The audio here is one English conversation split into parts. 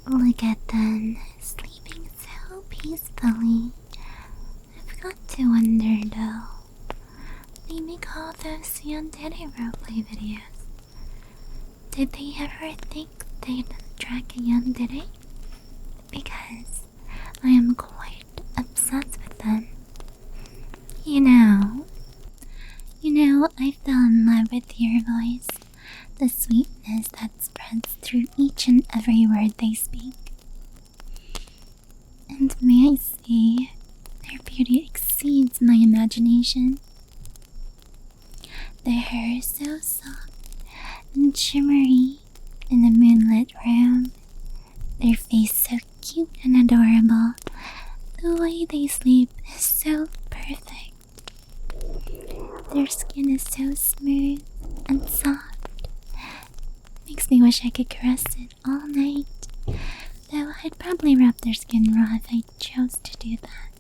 Look at them, sleeping so peacefully. I've got to wonder though. They make all those Yandere roleplay videos. Did they ever think they'd track a Yandere? Because I am quite obsessed with them. You know, I fell in love with your voice, the sweetness that spreads through each and every word they speak. And may I say, their beauty exceeds my imagination. Their hair is so soft and shimmery in the moonlit room. Their face so cute and adorable. The way they sleep is so perfect. Their skin is so smooth and soft. Makes me wish I could caress it all night. Though I'd probably wrap their skin raw if I chose to do that.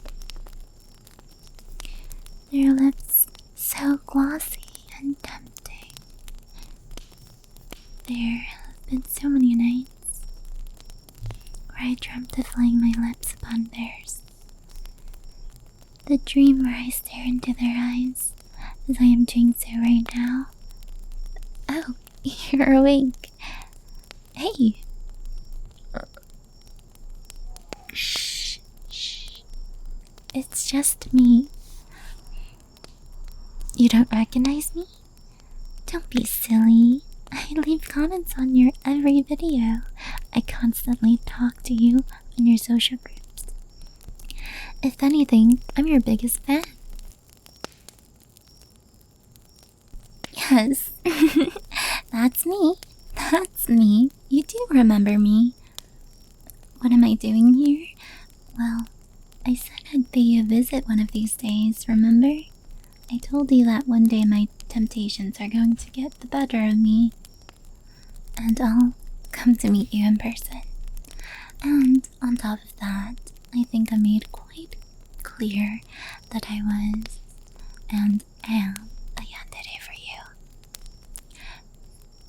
Their lips so glossy and tempting. There have been so many nights where I dreamt of laying my lips upon theirs. The dream where I stare into their eyes, as I am doing so right now. Oh, you're awake. Hey. Shh. It's just me. You don't recognize me? Don't be silly. I leave comments on your every video. I constantly talk to you on your social groups. If anything, I'm your biggest fan. Yes, that's me. That's me. You do remember me. What am I doing here? Well, I said I'd pay you a visit one of these days, remember? I told you that one day my temptations are going to get the better of me. And I'll come to meet you in person. And on top of that, I think I made quite clear that I was and am a Yandere for you.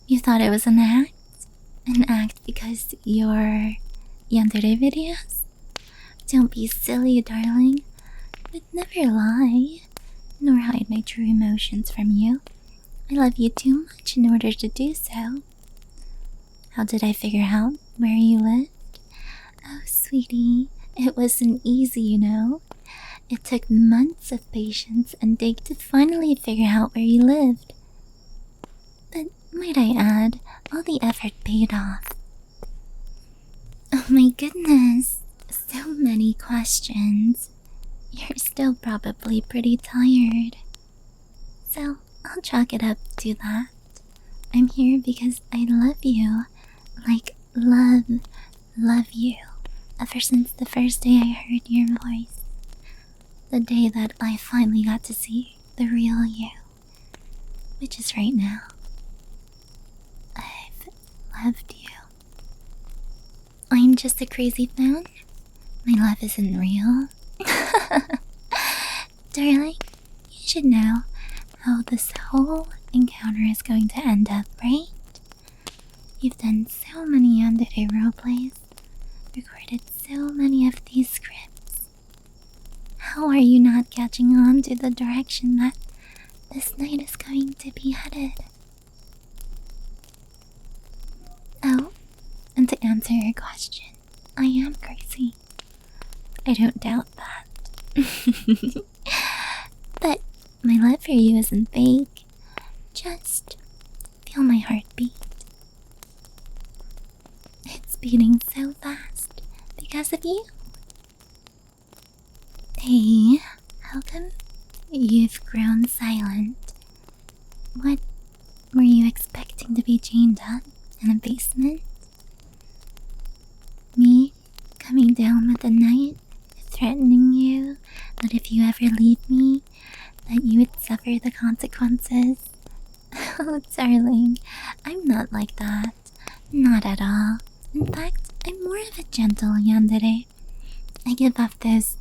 You thought it was an act? An act because you're Yandere videos? Don't be silly, darling. I'd never lie, nor hide my true emotions from you. I love you too much in order to do so. How did I figure out where you lived? Oh, sweetie, it wasn't easy, you know. It took months of patience and dig to finally figure out where you lived. But might I add, all the effort paid off. Oh my goodness, so many questions. You're still probably pretty tired. So I'll chalk it up to that. I'm here because I love you. Like, love you. Ever since the first day I heard your voice. The day that I finally got to see the real you. Which is right now. I've loved you. I'm just a crazy fan. My love isn't real. Darling, you should know how this whole encounter is going to end up, right? You've done so many Yandere roleplays, recorded so many of these scripts. How are you not catching on to the direction that this night is going to be headed? Oh, and to answer your question, I am crazy. I don't doubt that. But my love for you isn't fake. Just feel my heartbeat. It's beating so fast because of you. Hey, how come you've grown silent? What were you expecting to be chained up in a basement? Me coming down with the night, threatening you that if you ever leave me, that you would suffer the consequences? Oh, darling, I'm not like that. Not at all. In fact, I'm more of a gentle Yandere. I give off those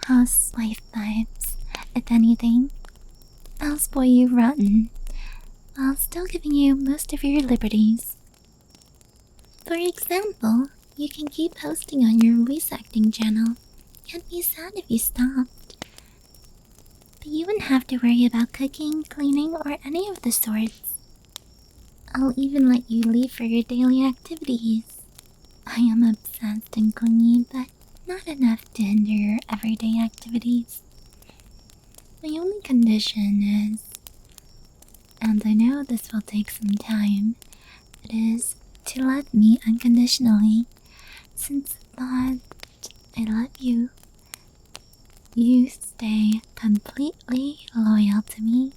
housewife vibes. If anything, I'll spoil you rotten, while still giving you most of your liberties. For example, You can keep posting on your voice acting channel. I'd be sad if you stopped. But you wouldn't have to worry about cooking, cleaning, or any of the sorts. I'll even let you leave for your daily activities. I am obsessed and clingy, but not enough to hinder your everyday activities. My only condition is, and I know this will take some time, it is to love me unconditionally, since that I love you. You stay completely loyal to me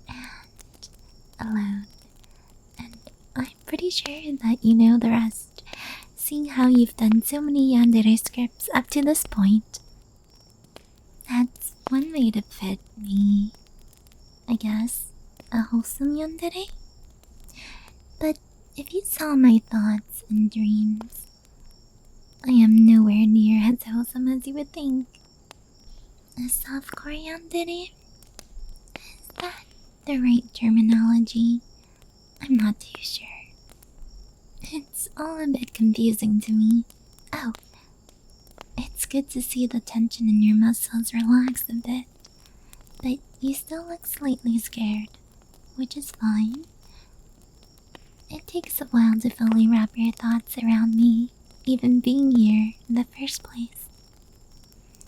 and alone. And I'm pretty sure that you know the rest, seeing how you've done so many Yandere scripts up to this point. That's one way to fit me, I guess, a wholesome Yandere. But if you saw my thoughts and dreams, I am nowhere near as wholesome as you would think. A softcore Yandere? Is that the right terminology? I'm not too sure. It's all a bit confusing to me. Oh, it's good to see the tension in your muscles relax a bit. But you still look slightly scared, which is fine. It takes a while to fully wrap your thoughts around me, even being here in the first place.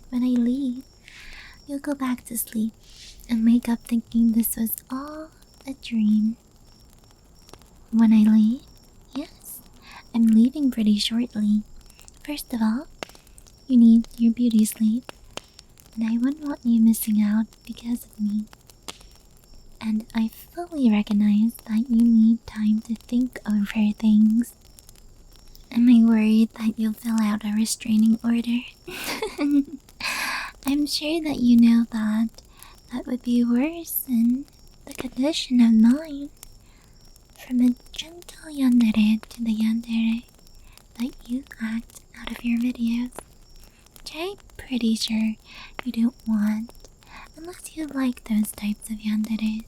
When I leave, you'll go back to sleep and wake up thinking this was all a dream. When I leave, yes, I'm leaving pretty shortly. First of all, you need your beauty sleep, and I wouldn't want you missing out because of me. And I fully recognize that you need time to think over things. Am I worried that you'll fill out a restraining order? I'm sure that you know that that would be worse than the condition of mine. From a gentle Yandere to the Yandere that you act out of your videos, which I'm pretty sure you don't want unless you like those types of Yanderes.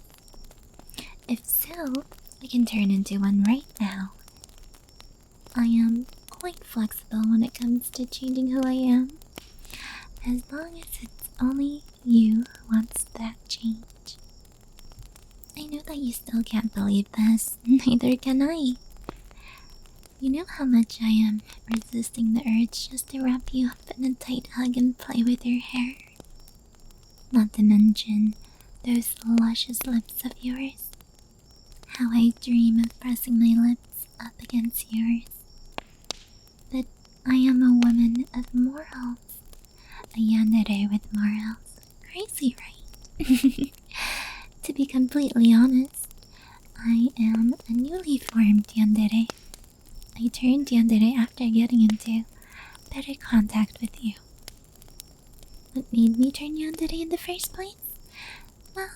If so, we can turn into one right now. I am quite flexible when it comes to changing who I am, as long as it's only you who wants that change. I know that you still can't believe this, neither can I. You know how much I am resisting the urge just to wrap you up in a tight hug and play with your hair. Not to mention those luscious lips of yours. How I dream of pressing my lips up against yours. But I am a woman of morals. A Yandere with morals. Crazy, right? To be completely honest, I am a newly formed Yandere. I turned Yandere after getting into better contact with you. What made me turn Yandere in the first place? Well,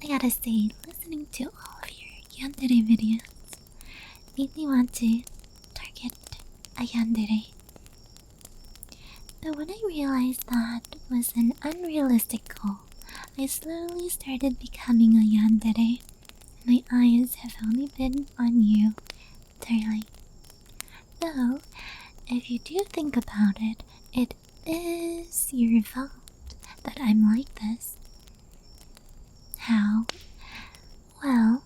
I gotta say, listening to all of your Yandere videos made me want to target a Yandere. But when I realized that was an unrealistic goal, I slowly started becoming a Yandere. My eyes have only been on you, darling. Though, if you do think about it, it is your fault that I'm like this. How? Well,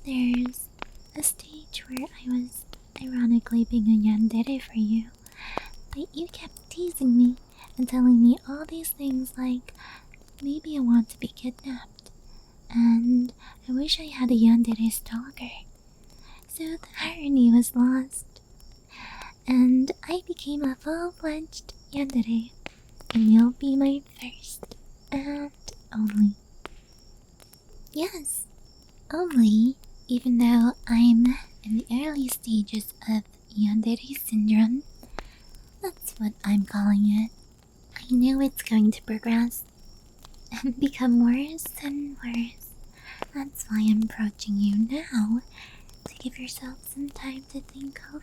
there's a stage where I was ironically being a Yandere for you, but you kept teasing me and telling me all these things like, maybe I want to be kidnapped, and I wish I had a Yandere stalker. So the irony was lost, and I became a full-fledged Yandere, and you'll be my first and only. Yes, only, even though I'm in the early stages of Yandere syndrome. That's what I'm calling it. I know it's going to progress and become worse and worse. That's why I'm approaching you now, to give yourself some time to think over.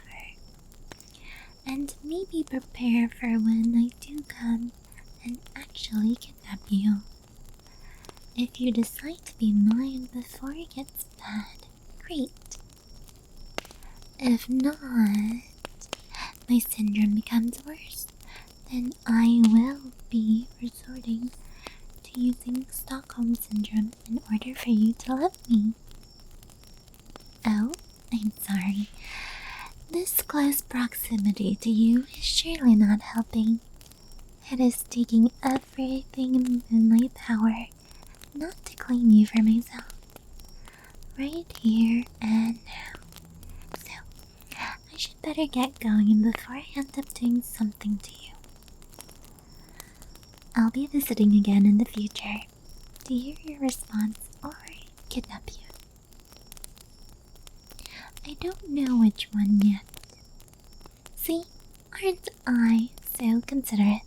And maybe prepare for when I do come and actually kidnap you. If you decide to be mine before it gets bad, great. If not, my syndrome becomes worse, then I will be resorting to using Stockholm Syndrome in order for you to love me. Oh, I'm sorry. This close proximity to you is surely not helping. It is taking everything in my power not to claim you for myself. Right here and now. So, I should better get going before I end up doing something to you. I'll be visiting again in the future to hear your response or kidnap you. I don't know which one yet. See, aren't I so considerate?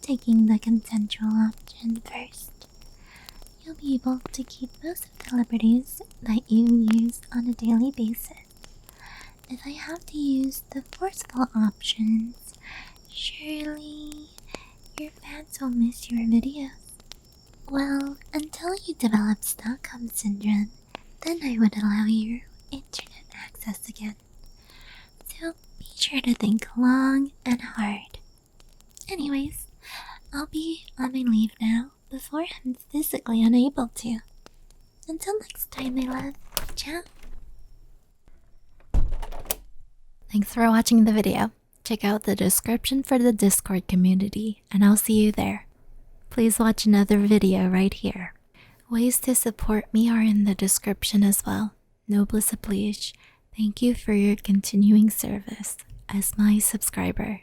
Taking the consensual option first. You'll be able to keep most of the liberties that you use on a daily basis. If I have to use the forceful options, surely your fans will miss your videos. Well, until you develop Stockholm Syndrome, then I would allow you internet access again. So be sure to think long and hard. Anyways, I'll be on my leave now before I'm physically unable to. Until next time, my love. Ciao. Thanks for watching the video. Check out the description for the Discord community, and I'll see you there. Please watch another video right here. Ways to support me are in the description as well. 𝗵𝗶𝗹𝗶𝗹𝗀, thank you for your continuing service as my subscriber.